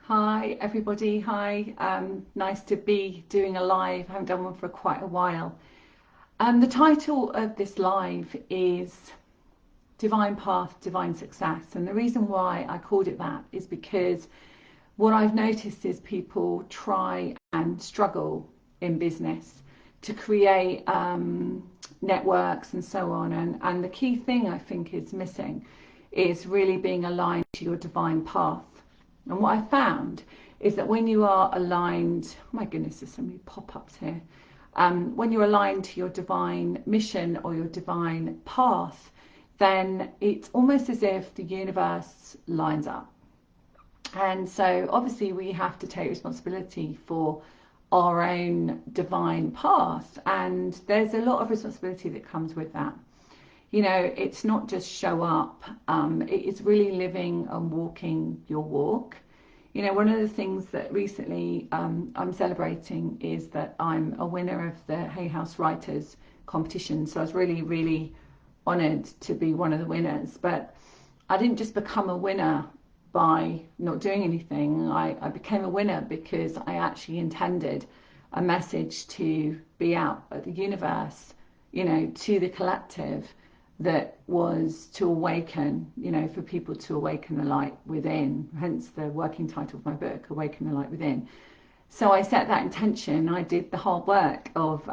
Hi everybody, hi. Nice to be doing a live. I haven't done one for quite a while. The title of this live is Divine Path, Divine Success. And the reason why I called it that is because what I've noticed is people try and struggle in business to create networks and so on. And the key thing I think is missing is really being aligned to your divine path. And what I found is that when you are aligned, oh my goodness, there's so many pop-ups here. When you're aligned to your divine mission or your divine path, then it's almost as if the universe lines up. And so obviously we have to take responsibility for our own divine path. And there's a lot of responsibility that comes with that. You know, it's not just show up, it's really living and walking your walk. You know, one of the things that recently I'm celebrating is that I'm a winner of the Hay House Writers competition. So I was really, really honoured to be one of the winners. But I didn't just become a winner by not doing anything. I became a winner because I actually intended a message to be out at the universe, you know, to the collective, that was to awaken, you know, for people to awaken the light within, hence the working title of my book, Awaken the Light Within. So I set that intention. I did the hard work of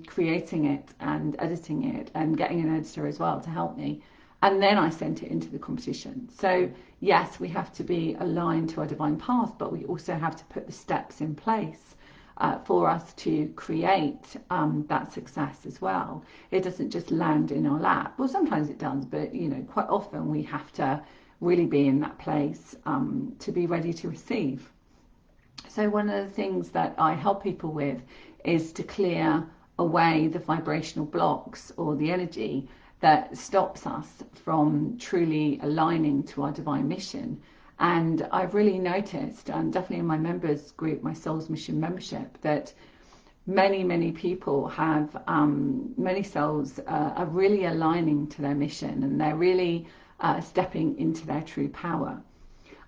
creating it and editing it and getting an editor as well to help me. And then I sent it into the competition. So yes, we have to be aligned to our divine path, but we also have to put the steps in place for us to create that success as well. It doesn't just land in our lap. Well, sometimes it does, but you know, quite often we have to really be in that place to be ready to receive. So one of the things that I help people with is to clear away the vibrational blocks or the energy that stops us from truly aligning to our divine mission. And I've really noticed, definitely in my members group, my Soul's Mission membership, that many people have, many souls are really aligning to their mission, and they're really stepping into their true power.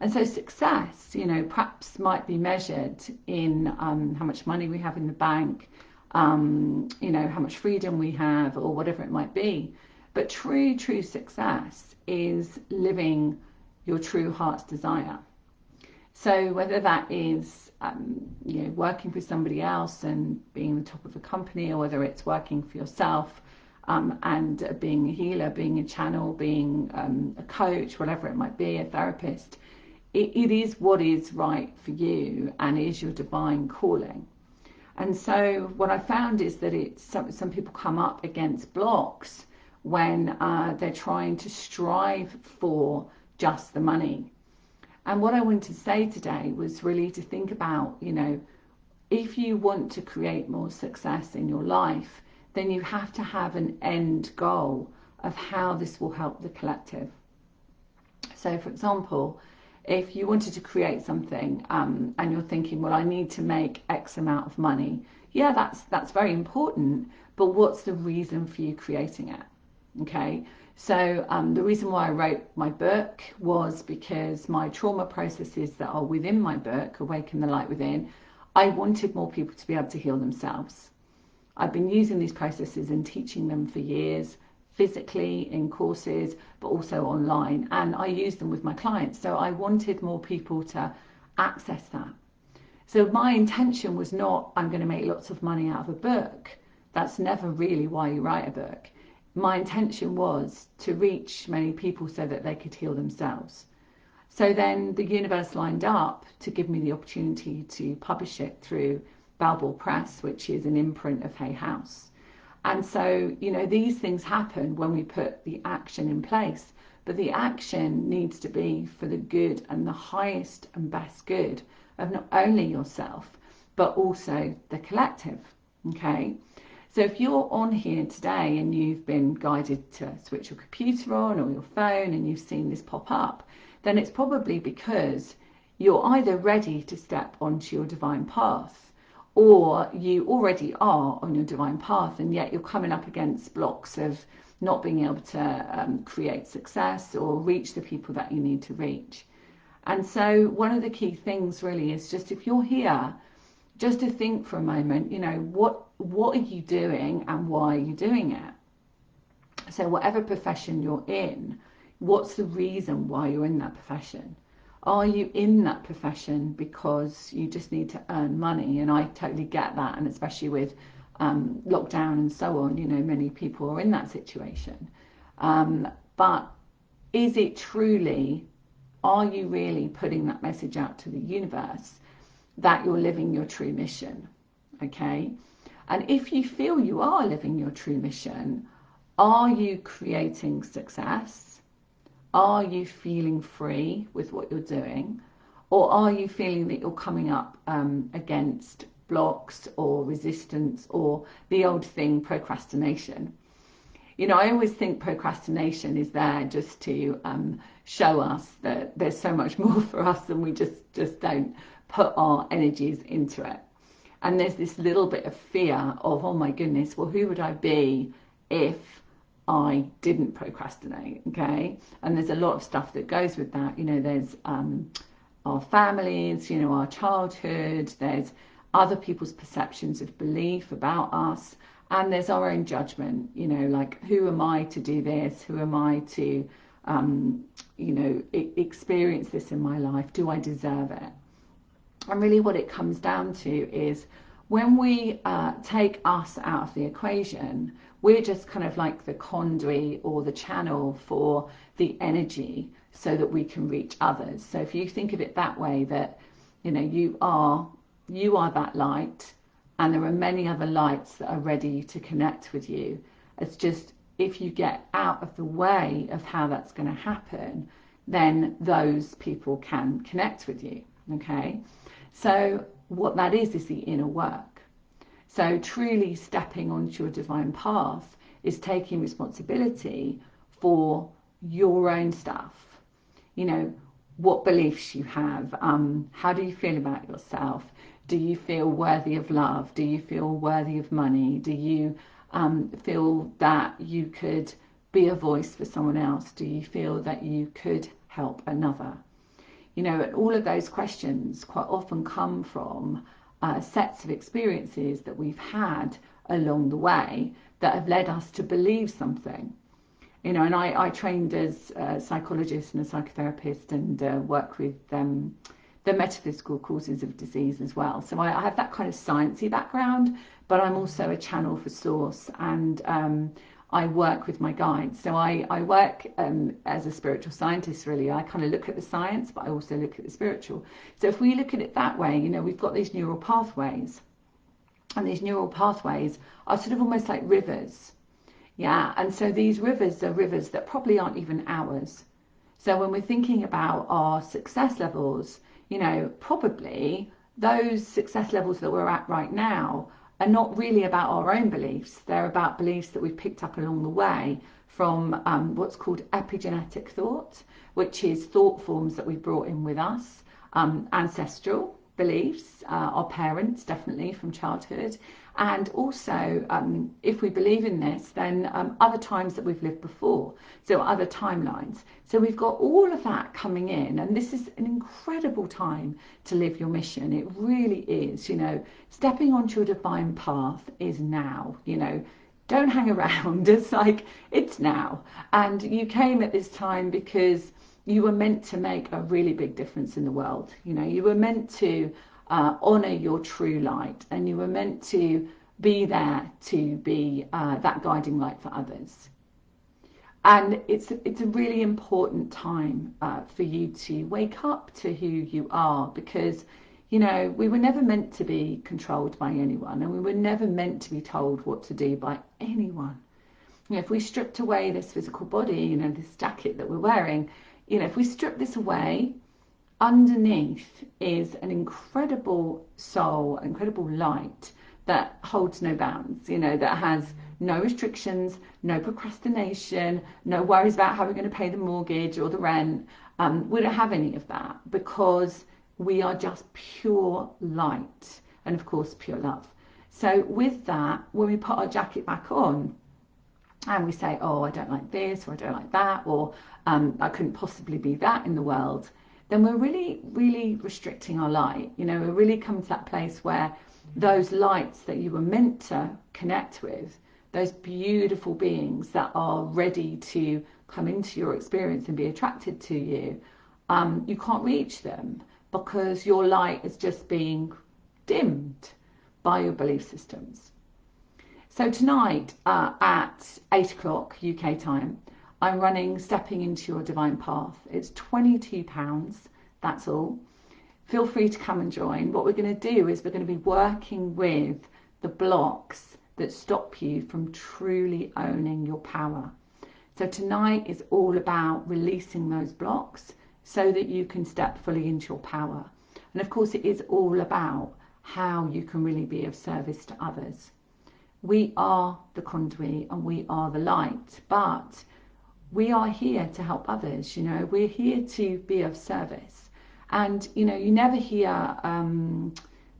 And so success, you know, perhaps might be measured in how much money we have in the bank, you know, how much freedom we have, or whatever it might be. But true success is living your true heart's desire. So whether that is you know, working for somebody else and being the top of a company, or whether it's working for yourself and being a healer, being a channel, being a coach, whatever it might be, a therapist, it is what is right for you and is your divine calling. And so what I found is that it's some people come up against blocks when they're trying to strive for just the money. And what I wanted to say today was really to think about, you know, if you want to create more success in your life, then you have to have an end goal of how this will help the collective. So for example, if you wanted to create something and you're thinking, well, I need to make X amount of money, yeah, that's very important, but what's the reason for you creating it? Okay, so the reason why I wrote my book was because my trauma processes that are within my book, Awaken the Light Within, I wanted more people to be able to heal themselves. I've been using these processes and teaching them for years, physically in courses, but also online, and I use them with my clients. So I wanted more people to access that. So my intention was not, I'm going to make lots of money out of a book. That's never really why you write a book. My intention was to reach many people so that they could heal themselves. So then the universe lined up to give me the opportunity to publish it through Balbal Press, which is an imprint of Hay House. And so, you know, these things happen when we put the action in place, but the action needs to be for the good and the highest and best good of not only yourself, but also the collective, okay? So if you're on here today and you've been guided to switch your computer on or your phone and you've seen this pop up, then it's probably because you're either ready to step onto your divine path, or you already are on your divine path, and yet you're coming up against blocks of not being able to create success or reach the people that you need to reach. And so one of the key things really is just, if you're here, just to think for a moment, what are you doing and why are you doing it? So whatever profession you're in, what's the reason why you're in that profession? Are you in that profession because you just need to earn money? And I totally get that, and especially with lockdown and so on, many people are in that situation. But is it truly, are you really putting that message out to the universe that you're living your true mission? Okay. And if you feel you are living your true mission, are you creating success? Are you feeling free with what you're doing? Or are you feeling that you're coming up against blocks or resistance, or the old thing, procrastination? I always think procrastination is there just to show us that there's so much more for us, and we just don't put our energies into it. And there's this little bit of fear of, oh my goodness, well, who would I be if I didn't procrastinate? Okay. And there's a lot of stuff that goes with that. There's our families, our childhood, there's other people's perceptions of belief about us, and there's our own judgment, like, who am I to do this? Who am I to, experience this in my life? Do I deserve it? And really what it comes down to is, when we take us out of the equation, we're just kind of like the conduit or the channel for the energy so that we can reach others. So if you think of it that way, that, you are that light, and there are many other lights that are ready to connect with you. It's just, if you get out of the way of how that's going to happen, then those people can connect with you. Okay. So what that is the inner work. So truly stepping onto your divine path is taking responsibility for your own stuff. What beliefs you have, how do you feel about yourself? Do you feel worthy of love? Do you feel worthy of money? Do you feel that you could be a voice for someone else? Do you feel that you could help another? And all of those questions quite often come from sets of experiences that we've had along the way that have led us to believe something. And I trained as a psychologist and a psychotherapist, and work with the metaphysical causes of disease as well. So I have that kind of sciencey background, but I'm also a channel for source, and I work with my guides. So I work as a spiritual scientist, really. I kind of look at the science, but I also look at the spiritual. So if we look at it that way, we've got these neural pathways, and these neural pathways are sort of almost like rivers. Yeah. And so these rivers are rivers that probably aren't even ours. So when we're thinking about our success levels, probably those success levels that we're at right now are not really about our own beliefs. They're about beliefs that we've picked up along the way from what's called epigenetic thought, which is thought forms that we've brought in with us, ancestral beliefs, our parents, definitely from childhood. And also, if we believe in this, then other times that we've lived before, so other timelines. So we've got all of that coming in, and this is an incredible time to live your mission. It really is. Stepping onto your divine path is now. Don't hang around. It's like, it's now. And you came at this time because you were meant to make a really big difference in the world. You were meant to honor your true light, and you were meant to be there to be that guiding light for others. And it's a really important time for you to wake up to who you are, because we were never meant to be controlled by anyone, and we were never meant to be told what to do by anyone. If we stripped away this physical body, this jacket that we're wearing, if we strip this away, underneath is an incredible soul, incredible light that holds no bounds, that has no restrictions, no procrastination, no worries about how we're going to pay the mortgage or the rent. We don't have any of that, because we are just pure light, and of course pure love. So with that, when we put our jacket back on and we say, oh, I don't like this, or I don't like that, or I couldn't possibly be that in the world, then we're really, really restricting our light. You know, we're really coming to that place where those lights that you were meant to connect with, those beautiful beings that are ready to come into your experience and be attracted to you, you can't reach them because your light is just being dimmed by your belief systems. So tonight at 8 o'clock UK time, I'm running Stepping into Your Divine Path. It's £22, that's all. Feel free to come and join. What we're going to do is we're going to be working with the blocks that stop you from truly owning your power. So tonight is all about releasing those blocks so that you can step fully into your power. And of course it is all about how you can really be of service to others. We are the conduit and we are the light, but we are here to help others. You know, we're here to be of service. And you know, you never hear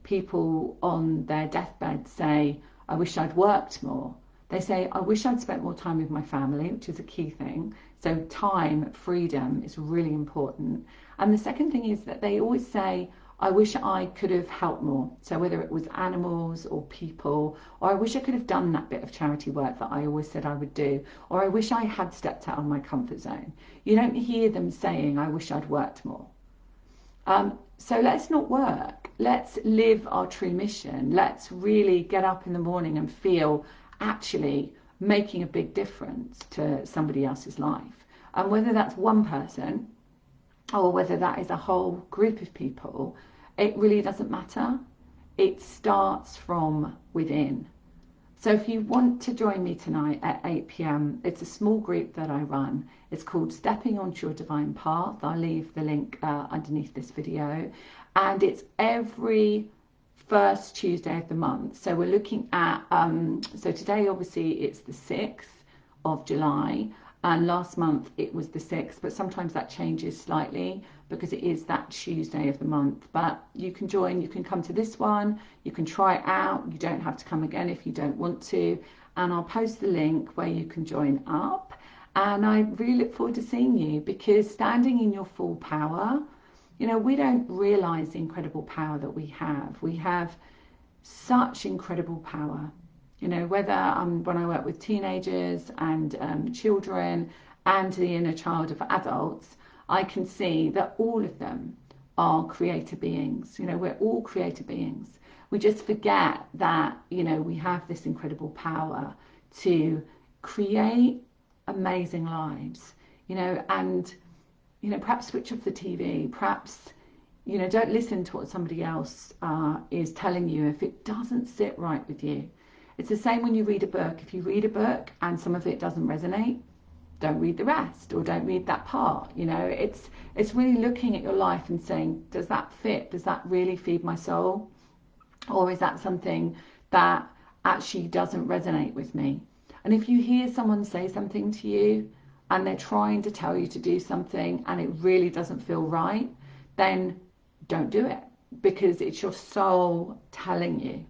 people on their deathbed say, I wish I'd worked more. They say, I wish I'd spent more time with my family, which is a key thing. So time, freedom is really important. And the second thing is that they always say, I wish I could have helped more. So whether it was animals or people, or I wish I could have done that bit of charity work that I always said I would do, or I wish I had stepped out of my comfort zone. You don't hear them saying, I wish I'd worked more. So let's not work. Let's live our true mission. Let's really get up in the morning and feel actually making a big difference to somebody else's life. And whether that's one person or whether that is a whole group of people, it really doesn't matter. It starts from within. So if you want to join me tonight at 8 p.m, it's a small group that I run. It's called Stepping Onto Your Divine Path. I'll leave the link underneath this video. And it's every first Tuesday of the month. So we're looking at, so today obviously it's the 6th of July. And last month it was the 6th, but sometimes that changes slightly because it is that Tuesday of the month. But you can join, you can come to this one, you can try it out. You don't have to come again if you don't want to. And I'll post the link where you can join up. And I really look forward to seeing you, because standing in your full power, you know, we don't realize the incredible power that we have. We have such incredible power. You know, whether when I work with teenagers and children and the inner child of adults, I can see that all of them are creator beings. You know, we're all creator beings. We just forget that, you know, we have this incredible power to create amazing lives, you know, and, you know, perhaps switch off the TV, perhaps, you know, don't listen to what somebody else is telling you if it doesn't sit right with you. It's the same when you read a book. If you read a book and some of it doesn't resonate, don't read the rest, or don't read that part. You know, it's really looking at your life and saying, does that fit? Does that really feed my soul? Or is that something that actually doesn't resonate with me? And if you hear someone say something to you and they're trying to tell you to do something and it really doesn't feel right, then don't do it, because it's your soul telling you.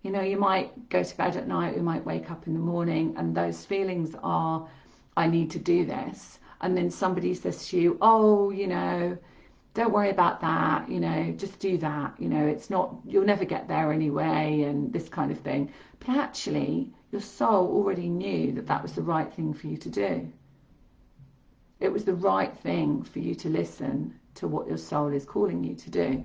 You know, you might go to bed at night, you might wake up in the morning, and those feelings are, I need to do this. And then somebody says to you, oh, you know, don't worry about that, you know, just do that. You know, it's not, you'll never get there anyway, and this kind of thing. But actually, your soul already knew that that was the right thing for you to do. It was the right thing for you to listen to what your soul is calling you to do.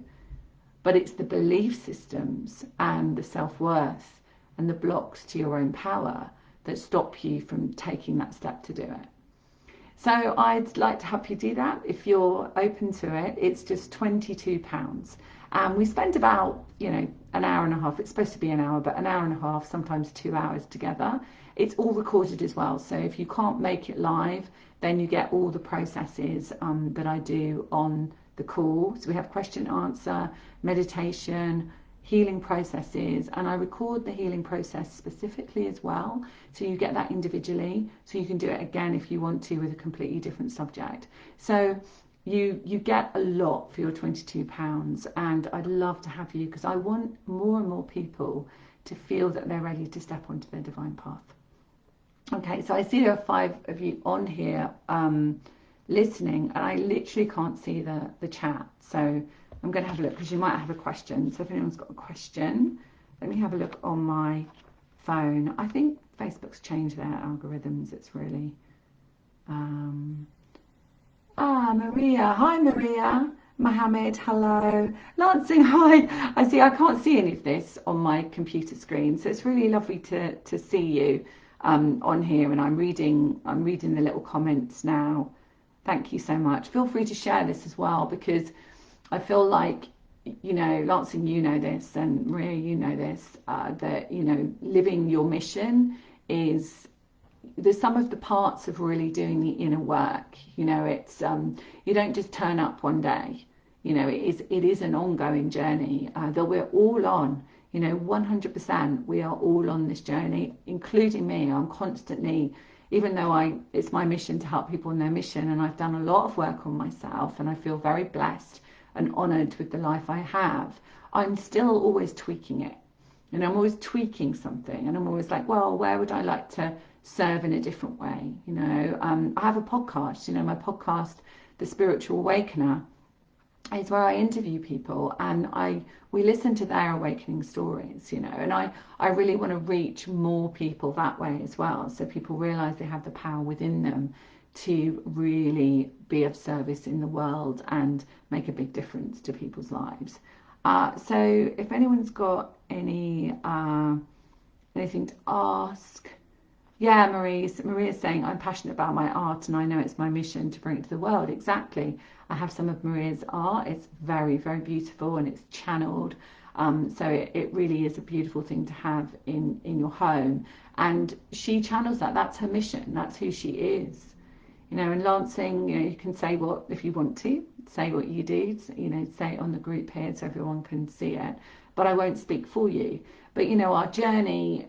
But it's the belief systems and the self-worth and the blocks to your own power that stop you from taking that step to do it. So I'd like to help you do that. If you're open to it, it's just £22. And we spend about, you know, an hour and a half. It's supposed to be an hour, but an hour and a half, sometimes 2 hours together. It's all recorded as well. So if you can't make it live, then you get all the processes that I do on the call. So we have question answer, meditation, healing processes, and I record the healing process specifically as well, so you get that individually, so you can do it again if you want to with a completely different subject. So you get a lot for your £22, and I'd love to have you, because I want more and more people to feel that they're ready to step onto their divine path. Okay, so I see there are 5 of you on here listening, and I literally can't see the chat. So I'm going to have a look because you might have a question. So if anyone's got a question, let me have a look on my phone. I think Facebook's changed their algorithms. It's really Maria. Hi, Maria. Mohammed, hello. Lancing, hi. I see, I can't see any of this on my computer screen, so it's really lovely to see you on here, and I'm reading the little comments now. Thank you so much. Feel free to share this as well, because I feel like, you know, Lancing, you know this, and Maria, you know this, that, you know, living your mission is the sum of the parts of really doing the inner work. You know, it's you don't just turn up one day. You know, it is an ongoing journey that we're all on. You know, 100% we are all on this journey, including me. I'm constantly, even though it's my mission to help people in their mission, and I've done a lot of work on myself, and I feel very blessed and honoured with the life I have, I'm still always tweaking it. And I'm always tweaking something, and I'm always like, well, where would I like to serve in a different way? You know, I have a podcast, you know, my podcast, The Spiritual Awakener, is where I interview people, and we listen to their awakening stories, you know, and I really want to reach more people that way as well, so people realize they have the power within them to really be of service in the world and make a big difference to people's lives. So if anyone's got anything to ask. Yeah, Maria's saying, I'm passionate about my art and I know it's my mission to bring it to the world. Exactly. I have some of Maria's art. It's very, very beautiful, and it's channeled. So it really is a beautiful thing to have in your home. And she channels that. That's her mission. That's who she is. You know, and Lancing, you know, you can say what, if you want to, say what you do, you know, say it on the group here so everyone can see it. But I won't speak for you. But, you know, our journey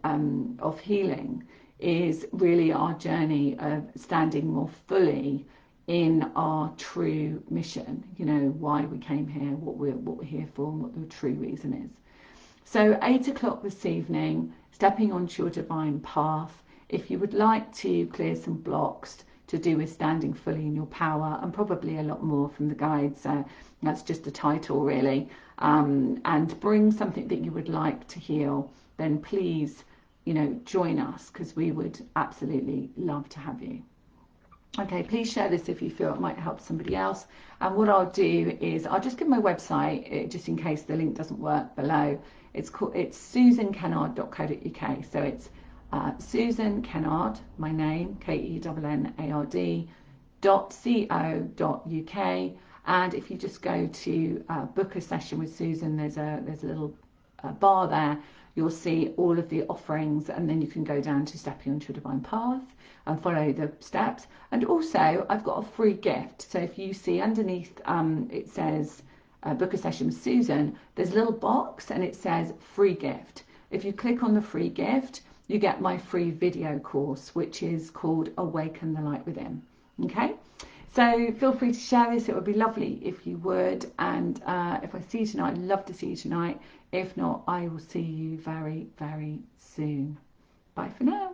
of healing is really our journey of standing more fully in our true mission, you know, why we came here, what we're here for, and what the true reason is. So 8 o'clock this evening, stepping onto your divine path. If you would like to clear some blocks to do with standing fully in your power, and probably a lot more from the guides, that's just a title really, and bring something that you would like to heal, then please, you know, join us, because we would absolutely love to have you. Okay, please share this if you feel it might help somebody else. And what I'll do is I'll just give my website, just in case the link doesn't work below. It's susankennard.co.uk. So it's Susan Kennard, my name, KENNARD.co.uk. And if you just go to book a session with Susan, there's a little bar there. You'll see all of the offerings, and then you can go down to Stepping Onto Your Divine Path and follow the steps. And also, I've got a free gift. So if you see underneath, it says book a session with Susan, there's a little box and it says free gift. If you click on the free gift, you get my free video course, which is called Awaken the Light Within. Okay? So feel free to share this. It would be lovely if you would. And if I see you tonight, I'd love to see you tonight. If not, I will see you very, very soon. Bye for now.